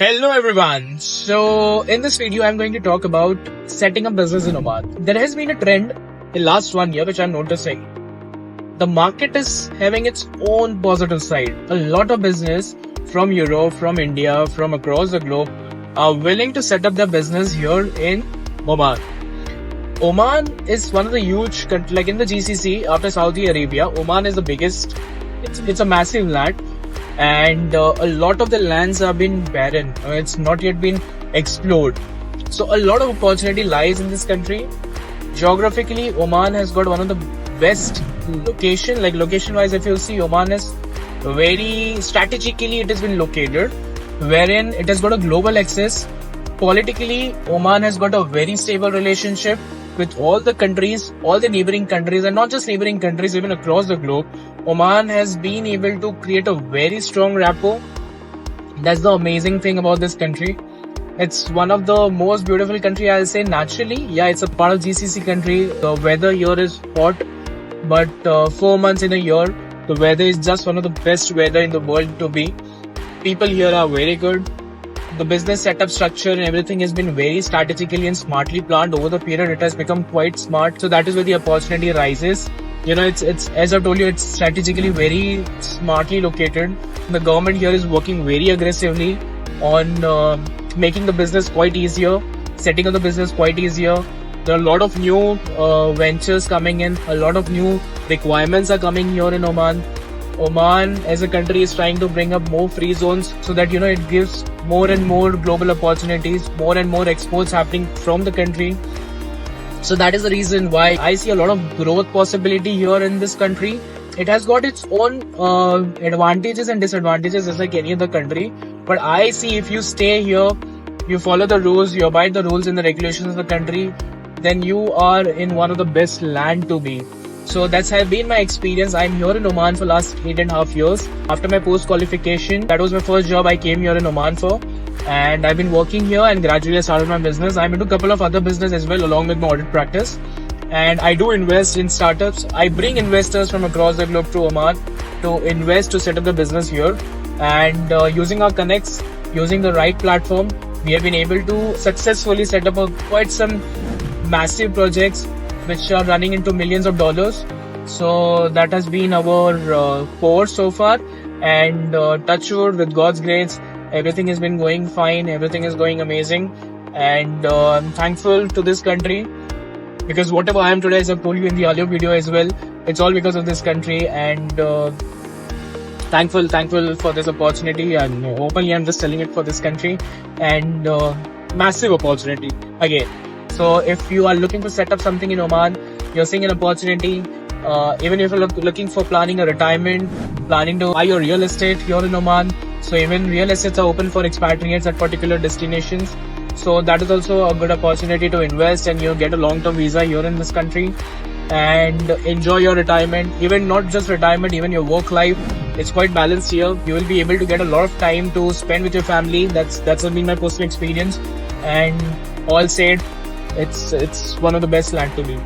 Hello everyone. So in this video I'm going to talk about setting up business in Oman. There has been a trend in last 1 year which I'm noticing. The market is having its own positive side. A lot of business from Europe, from India, from across the globe are willing to set up their business here in Oman. Oman is one of the huge countries, like in the GCC after Saudi Arabia. Oman is the biggest. It's a massive land. And a lot of the lands have been barren. It's not yet been explored. So a lot of opportunity lies in this country. Geographically, Oman has got one of the best location. Like location wise, if you see, Oman is very strategically it has been located, wherein it has got a global access. Politically, Oman has got a very stable relationship with all the countries, all the neighboring countries, and not just neighboring countries, even across the globe. Oman has been able to create a very strong rapport. That's the amazing thing about this country. It's one of the most beautiful country, I'll say. Naturally, yeah, it's a part of GCC country. The weather here is hot, but 4 months in a year, the weather is just one of the best weather in the world to be. People here are very good. The business setup structure and everything has been very strategically and smartly planned over the period. It has become quite smart. So that is where the opportunity rises. You know, it's as I told you, it's strategically very smartly located. The government here is working very aggressively on making the business quite easier, setting up the business quite easier. There are a lot of new ventures coming in. A lot of new requirements are coming here in Oman. Oman as a country is trying to bring up more free zones so that, you know, it gives more and more global opportunities, more and more exports happening from the country. So that is the reason why I see a lot of growth possibility here in this country. It has got its own advantages and disadvantages just like any other country. But I see if you stay here, you follow the rules, you abide the rules and the regulations of the country, then you are in one of the best land to be. So that's have been my experience. I'm here in Oman for last 8.5 years. After my post qualification, that was my first job I came here in Oman for. And I've been working here and gradually I started my business. I'm into a couple of other business as well along with my audit practice. And I do invest in startups. I bring investors from across the globe to Oman to invest to set up the business here. And using our connects, using the right platform, we have been able to successfully set up quite some massive projects which are running into millions of dollars. So that has been our course so far, and touch wood, with God's grace, everything has been going fine, everything is going amazing, and I'm thankful to this country because whatever I am today, as I've told you in the earlier video as well, it's all because of this country. And thankful for this opportunity, and openly I'm just telling it for this country, and massive opportunity again. So if you are looking to set up something in Oman, you're seeing an opportunity, even if you're looking for planning a retirement, planning to buy your real estate here in Oman. So even real estates are open for expatriates at particular destinations. So that is also a good opportunity to invest and you get a long-term visa here in this country and enjoy your retirement. Even not just retirement, even your work life. It's quite balanced here. You will be able to get a lot of time to spend with your family. That's been my personal experience. And all said, it's one of the best land to be.